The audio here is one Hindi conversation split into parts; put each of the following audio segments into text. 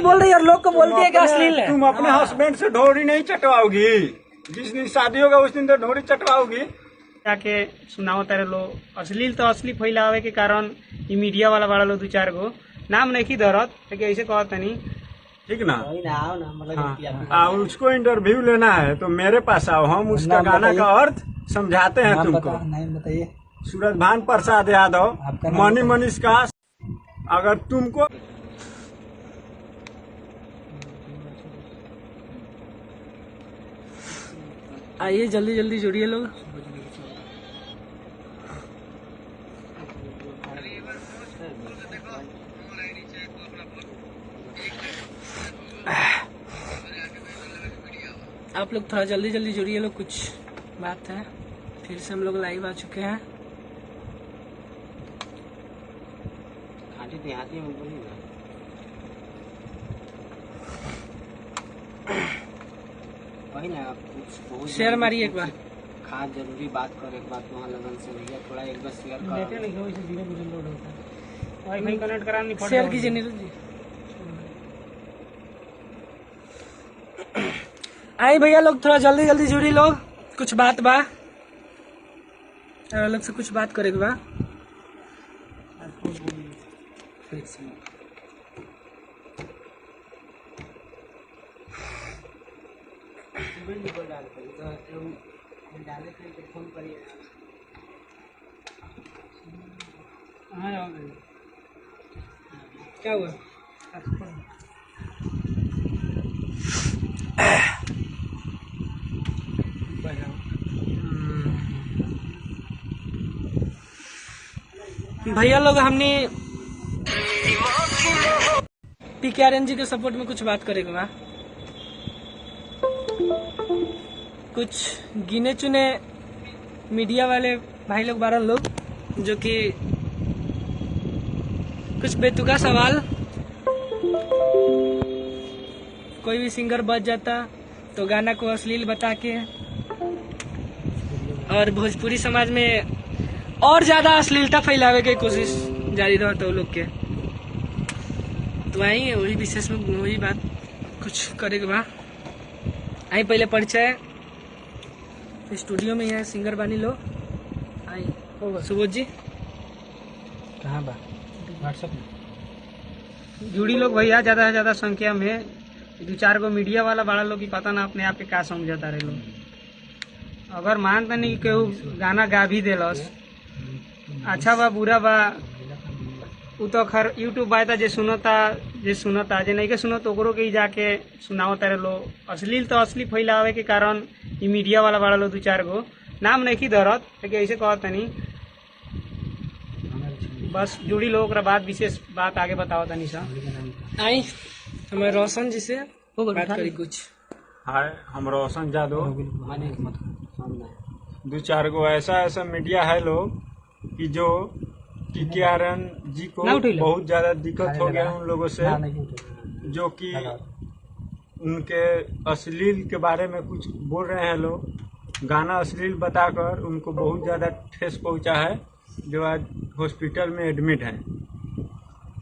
बोल रही है और लोग को बोलती है कि अश्लील है। तुम अपने हस्बैंड से ढोरी नहीं चटवाओगी, जिस दिन शादी होगा उस दिन तो ढोरी चटवाओगी। जाके सुनाओ तारे लोग अश्लील तो असली फैलावे के कारण ये मीडिया वाला बड़ा लोग 2-4 गो नाम नहीं धरत लेकिन ऐसे कहत नहीं, ठीक ना। हाँ, उसको इंटरव्यू लेना है तो मेरे पास आओ, हम उसका गाना का अर्थ समझाते हैं तुमको। नाम बताइए। सूरज भान प्रसाद यादव, मनी मनीष का। अगर तुमको आइए जल्दी जल्दी जुड़िए लोग। आप लोग थोड़ा जल्दी जल्दी जुड़िए लोग, कुछ बात है। फिर से हम लोग लाइव आ चुके हैं। शेयर मारिए एक बार। खास जरूरी बात कर एक बात वहाँ लगन से भैया थोड़ा एक बार शेयर कर। वाईफाई कनेक्ट करानी पड़ शेयर कीजिए नीरज जी। आई भैया लोग थोड़ा जल्दी जल्दी जुड़ी लोग, कुछ बात बा अलग से कुछ बात करेगा बा। क्या हुआ? भैया लोग हमने PKRN जी के सपोर्ट में कुछ बात करेगा। कुछ गिने चुने मीडिया वाले भाई लोग 12 लोग जो कि कुछ बेतुका सवाल, कोई भी सिंगर बच जाता तो गाना को अश्लील बता के और भोजपुरी समाज में और ज्यादा अश्लीलता फैलावे की कोशिश जारी रहता है लोग के। तो आई वही विशेष में वही बात कुछ करेगा बा। आई पहले परिचय स्टूडियो में है सिंगर बानी लो। आई सुबोध जी कहाँ बा? व्हाट्सएप में जुड़ी लोग भैया ज्यादा से ज्यादा संख्या में 2-4 गो मीडिया वाला बड़ा लोग की पता ना अपने आप के का समझता रहे लोग। अगर मानता नहीं केहू गाना गा भी देलस, अच्छा बा बुरा बा, उ तो खैर यूट्यूब बाय था जे सुनता जे नहीं के सुनो तो ओकरो के ही जाके सुनाओ तारे लोग अश्लील तो असली फैलावे के कारण ये मीडिया वाला बड़ा लोग 2-4 गो नाम नहीं धरत लेकिन ऐसे कहत नहीं। बस जुड़ी लोग बाद विशेष बात आगे बताओ तनी सा। आई हमें रोशन जी से बात करी कुछ। हाय, हम रोशन यादव। 2-4 गो ऐसा मीडिया है लोग कि जो PKRN जी को बहुत ज्यादा दिक्कत हो गया उन लोगों से, जो कि उनके अश्लील के बारे में कुछ बोल रहे हैं लोग, गाना अश्लील बताकर उनको बहुत ज्यादा ठेस पहुंचा है, जो आज हॉस्पिटल में एडमिट है।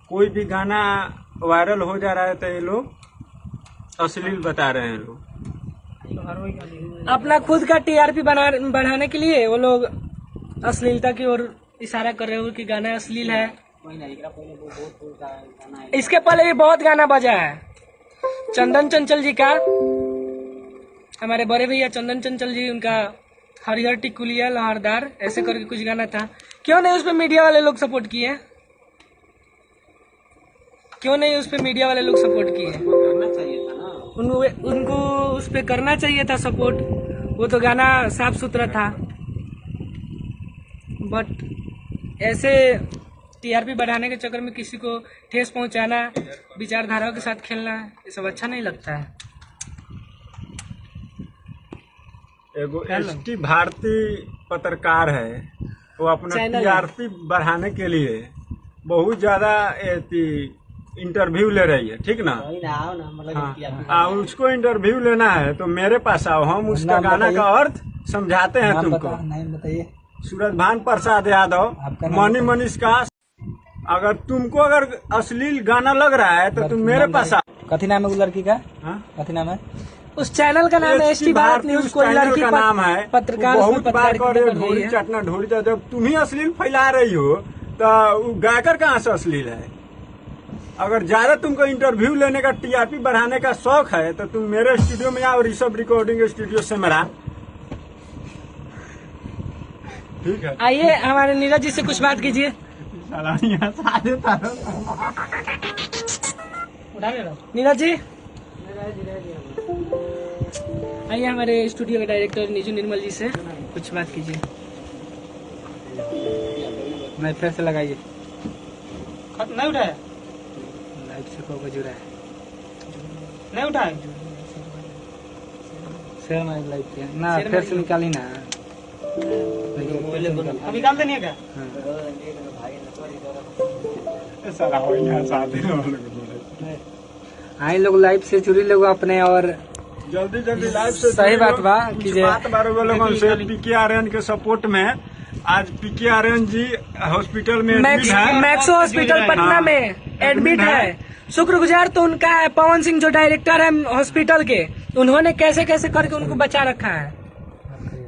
कोई भी गाना वायरल हो जा रहा है तो ये लोग अश्लील बता रहे हैं लोग। अपना खुद का TRP बढ़ाने के लिए वो लोग अश्लीलता की ओर इशारा कर रहे हो कि गाना अश्लील है। इसके पहले भी बहुत गाना बजा है चंदन चंचल जी का, हमारे बड़े भैया चंदन चंचल जी, उनका हरिहर टिकुलिया लहरदार ऐसे करके कुछ गाना था। क्यों नहीं उस पे मीडिया वाले लोग सपोर्ट किए? क्यों नहीं उस पे मीडिया वाले लोग सपोर्ट किए? करना चाहिए था ना उनको उस पे करना चाहिए था सपोर्ट। वो तो गाना साफ सुथरा था, बट ऐसे TRP बढ़ाने के चक्कर में किसी को ठेस पहुंचाना, विचारधाराओं के साथ खेलना, ये सब अच्छा नहीं लगता है। एगो ST भारती पत्रकार है, वो अपना TRP बढ़ाने के लिए बहुत ज्यादा इंटरव्यू ले रही है, ठीक ना। हाँ, उसको इंटरव्यू लेना है तो मेरे पास आओ, हम उसका गाना का अर्थ समझाते हैं तुमको। नाम बताइए। सूरज भान प्रसाद यादव, मनी मनीष का। अगर तुमको अगर अश्लील गाना लग रहा है तो तुम मेरे पास आओ। कथी नाम है वो लड़की का? हाँ? कथी नाम है? उस चैनल का नाम है एसटी भारत न्यूज। उस कोई चैनल लड़की का नाम है, पत्रकार वो उसमें बहुत बार पत्रकारिता करे कर रही ढोली है। चटना ढोली चटना। जब तुम ही अश्लील फैला रही हो तो गायकर कहाँ से अश्लील है? अगर ज्यादा तुमको इंटरव्यू लेने का टीआरपी बढ़ाने का शौक है तो तुम मेरे स्टूडियो में आओ, ऋषभ रिकॉर्डिंग स्टूडियो से मेरा। ठीक है, आइए हमारे नीरज जी से कुछ बात कीजिए। नीरज जी आइए हमारे स्टूडियो के डायरेक्टर नीजू निर्मल जी से कुछ बात कीजिए। नहीं, फिर से लगाइए। नहीं उठाया? लाइट से को जुड़ा है, नहीं उठाए? शेयर में लाइट किया ना, फिर से निकाली ना। अब निकाल देनी है क्या? आई लोग लाइव से जुड़ी लोग अपने, और जल्दी जल्दी लाइव से सही बात बा कि बात बारह लोगों से PKRN के सपोर्ट में। आज PKRN जी हॉस्पिटल में एडमिट है, मैक्सो हॉस्पिटल पटना में एडमिट है। शुक्रगुजार तो उनका है पवन सिंह जो डायरेक्टर है हॉस्पिटल के, उन्होंने कैसे कैसे करके उनको बचा रखा है।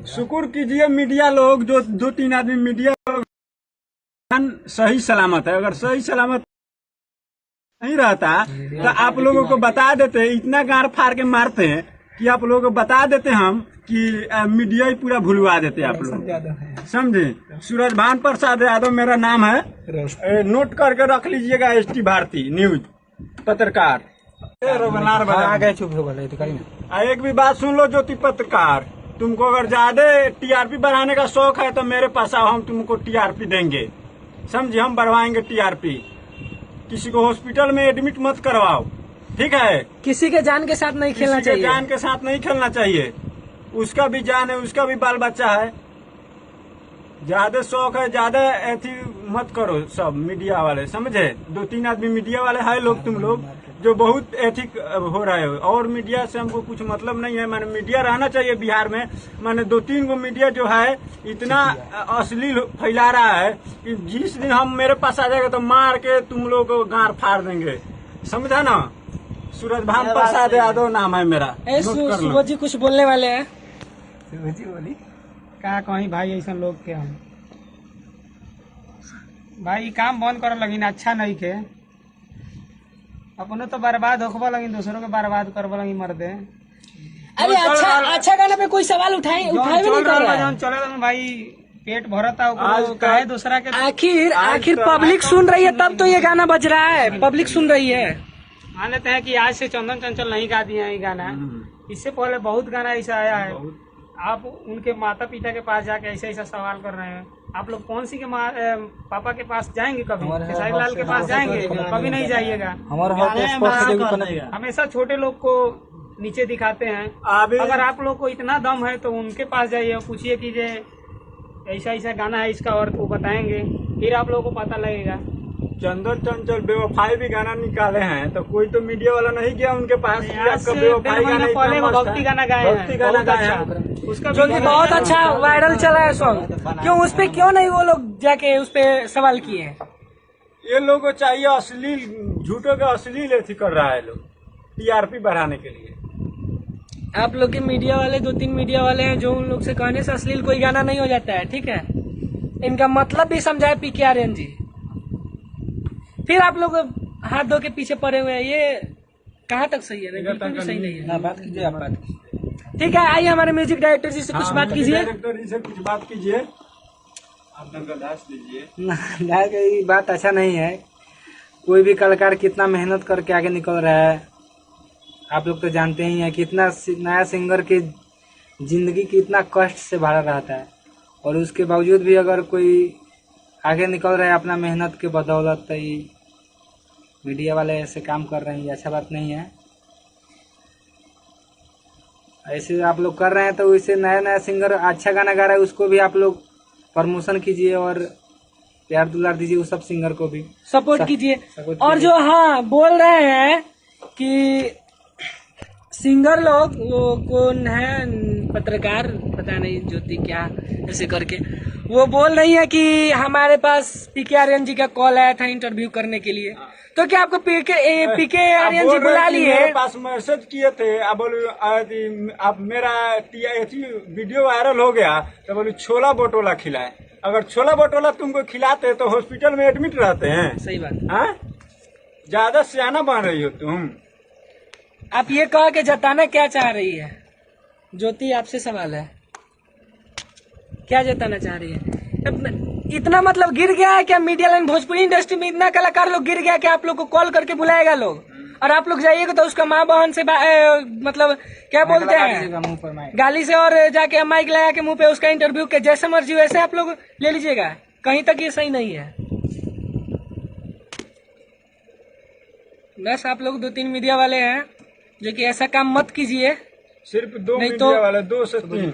शुक्र कीजिए मीडिया लोग, जो 2-3 आदमी मीडिया लोग सही सलामत है। अगर सही सलामत नहीं रहता तो आप लोगों को बता देते। इतना गाड़ फाड़ के मारते हैं कि आप लोगों को बता देते हम कि मीडिया ही पूरा भुलवा देते आप लोग, समझे। सूरज भान प्रसाद यादव मेरा नाम है, नोट करके रख लीजिएगा। एसटी भारती न्यूज पत्रकार। चुप हो गए। एक भी बात सुन लो ज्योति पत्रकार, तुमको अगर ज्यादा टीआरपी बढ़ाने का शौक है तो मेरे पास आओ, हम तुमको टीआरपी देंगे, समझे। हम बढ़वाएंगे टीआरपी। किसी को हॉस्पिटल में एडमिट मत करवाओ, ठीक है। किसी के जान के साथ नहीं खेलना चाहिए। जान के साथ नहीं खेलना चाहिए। उसका भी जान है, उसका भी बाल बच्चा है। ज्यादा शौक है, ज्यादा ऐसी मत करो सब मीडिया वाले, समझे। 2-3 आदमी मीडिया वाले है लोग, तुम लोग जो बहुत एथिक हो रहे हो। और मीडिया से हमको कुछ मतलब नहीं है। मैंने मीडिया रहना चाहिए बिहार में। मैंने 2-3 गो मीडिया जो है इतना अश्लील फैला रहा है कि जिस दिन हम मेरे पास आ जाएगा तो मार के तुम लोग को गाड़ फाड़ देंगे, समझा ना। सूरज भान प्रसाद यादव नाम है मेरा। सूरज जी कुछ बोलने वाले हैं। बोली का कहीं भाई ऐसा लोग के हम भाई काम बंद कर लगिन, अच्छा नहीं के। अपने तो बर्बाद होखबा लगिन, दूसरों के बर्बाद करबा लगिन, मर दे। अरे अच्छा गाना पे कोई सवाल उठाए भी नहीं कर रहा है। चले भाई पेट भरता हो काहे दूसरा के। आखिर पब्लिक सुन रही है तब तो ये गाना बज रहा है। पब्लिक सुन रही है। मान लेते हैं कि आज से चंदन चंचल नहीं गा दिया ये गाना, इससे पहले बहुत गाना ऐसा आया है। आप उनके माता पिता के पास जाके ऐसा ऐसा सवाल कर रहे हैं। आप लोग कौन सी के पापा के पास जाएंगे? कभी खेसारी लाल के पास जाएंगे? कभी नहीं जाइएगा। हमेशा छोटे लोग को नीचे दिखाते हैं। अगर आप लोग को इतना दम है तो उनके पास जाइए, पूछिए कि जे ऐसा ऐसा गाना है, इसका अर्थ वो बताएंगे, फिर आप लोगों को पता लगेगा। चंदन चंचल बेवफाई भी गाना निकाले हैं तो कोई तो मीडिया वाला नहीं गया उनके पास। आपका बेवफाई गाना पहले भक्ति गाना गाए हैं, उसका जो कि बहुत अच्छा वायरल चला है सॉन्ग। क्यों उस पे क्यों नहीं वो लोग जाके उस पे सवाल किए? ये लोगों को चाहिए अश्लील, झूठों का अश्लील ऐसी कर रहा है लोग टीआरपी बढ़ाने के लिए। आप लोग के मीडिया वाले 2-3 मीडिया वाले हैं जो उन लोग से कहने से अश्लील कोई गाना नहीं हो जाता है, ठीक है। इनका मतलब भी समझाए PKRN जी। फिर आप लोग हाथ धो के पीछे पड़े हुए हैं। ये कहाँ तक सही है? बिल्कुल भी सही नहीं है ना। बात कीजिए आप, बात। ठीक है, आइए हमारे म्यूजिक डायरेक्टर जी से कुछ बात कीजिए। डायरेक्टर जी से कुछ बात कीजिए, आप दास दीजिए। ये बात अच्छा नहीं है। कोई भी कलाकार कितना मेहनत करके आगे निकल रहा है, आप लोग तो जानते ही हैं। कितना नया सिंगर की जिंदगी कितना कष्ट से भरा रहता है, और उसके बावजूद भी अगर कोई आगे निकल रहा है अपना मेहनत के बदौलत, तो ये मीडिया वाले ऐसे काम कर रहे हैं, ये अच्छा बात नहीं है। ऐसे आप लोग कर रहे हैं तो इससे नया नया सिंगर अच्छा गाना गा रहा है उसको भी आप लोग प्रमोशन कीजिए और प्यार दुलार दीजिए, उस सब सिंगर को भी सपोर्ट कीजिए। और जो बोल रहे हैं कि सिंगर लोग वो कौन है, पत्रकार, पता नहीं ज्योति क्या ऐसे करके, वो बोल रही है कि हमारे पास पीके आर्यन जी का कॉल आया था इंटरव्यू करने के लिए। तो क्या आपको पीके आर्यन जी बुला लिए? मेरे पास मैसेज किए थे, अब बोलो अब मेरा वीडियो वायरल हो गया तो बोलो छोला बटोला खिलाए। अगर छोला बटोला तुमको खिलाते तो हॉस्पिटल में एडमिट रहते हैं। सही बात। हाँ, ज्यादा सियाना बन रही हो तुम। आप ये कह के जताना क्या चाह रही है ज्योति? आपसे सवाल है, क्या जताना चाह रही है? इतना मतलब गिर गया है क्या मीडिया लाइन? भोजपुरी इंडस्ट्री में इतना कलाकार लोग गिर गया कि आप लोग को कॉल करके बुलाएगा लोग, और आप लोग जाइएगा तो उसका माँ बहन से मतलब क्या बोलते हैं, गाली से, और जाके माइक लगा के मुंह पे उसका इंटरव्यू के जैसे मर्जी वैसे आप लोग ले लीजिएगा। कहीं तक ये सही नहीं है। बस आप लोग 2-3 मीडिया वाले हैं जो कि ऐसा काम मत कीजिए। सिर्फ 2 नहीं मीडिया तो वाले, 2 से 3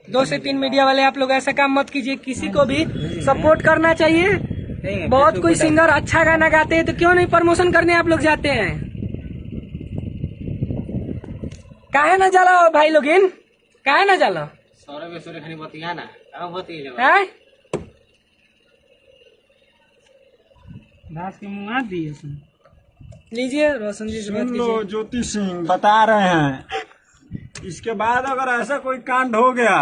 2 से 3 मीडिया वाले आप लोग ऐसा काम मत कीजिए। किसी को भी सपोर्ट करना चाहिए। बहुत कोई सिंगर अच्छा गाना गाते हैं तो क्यों नहीं प्रमोशन करने आप लोग जाते हैं? काहे ना जाला भाई लोगिन, काहे ना जाला? बतिया ना घास के मुँह दिए लीजिए रोशन जी से बात सुन लो। कीजिए। ज्योति सिंह बता रहे हैं, इसके बाद अगर ऐसा कोई कांड हो गया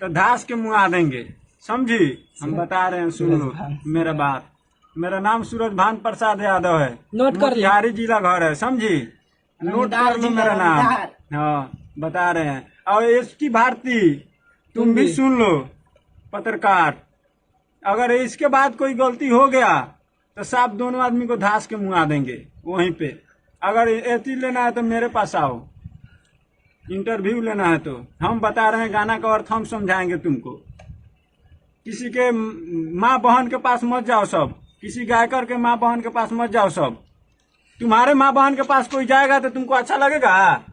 तो धास के मुँह आ देंगे, समझी? हम बता रहे हैं, सुन लो मेरा बात। मेरा नाम सूरज भान प्रसाद यादव है, नोट कर ले। मोतिहारी जिला घर है, समझी? नोट कर लो मेरा नाम। हाँ, बता रहे हैं। और एसटी भारती तुम भी सुन लो, पत्रकार। अगर इसके बाद कोई गलती हो गया तो साफ दोनों आदमी को धास के मुँह आ देंगे वहीं पे। अगर एती लेना है तो मेरे पास आओ, इंटरव्यू लेना है तो हम बता रहे हैं, गाना का अर्थ हम समझाएंगे तुमको। किसी के माँ बहन के पास मत जाओ सब, किसी गायकर के माँ बहन के पास मत जाओ सब। तुम्हारे माँ बहन के पास कोई जाएगा तो तुमको अच्छा लगेगा?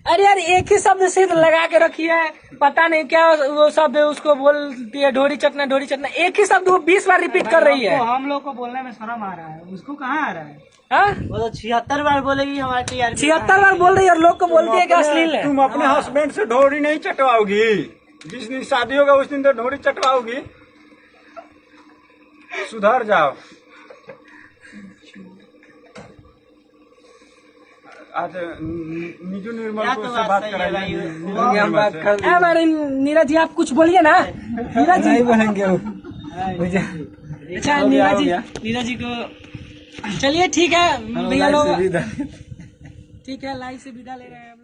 अरे यार एक ही शब्द से लगा के रखी है, पता नहीं क्या वो शब्द उसको बोलती है, ढोरी चटना ढोरी चटना। एक ही शब्द वो 20 बार रिपीट कर रही है। हम लोग को बोलने में शर्म आ रहा है, उसको कहाँ आ रहा है? हाँ? वो तो 76 बार बोलेगी हमारे यार। 76 बार बोल रही है और लोग को बोलती है कि अश्लील है। तुम अपने हस्बैंड से ढोरी नहीं चटवाओगी? जिस दिन शादी होगा उस दिन तो ढोरी चटवाओगी। सुधर जाओ। आज नीजू निर्मल को से बात कराइए। अरे नीरज जी आप कुछ बोलिए ना। नीरज जी बोलेंगे। अच्छा नीरज जी को चलिए ठीक है भैया लोग, ठीक है लाइव से विदा ले रहे हैं।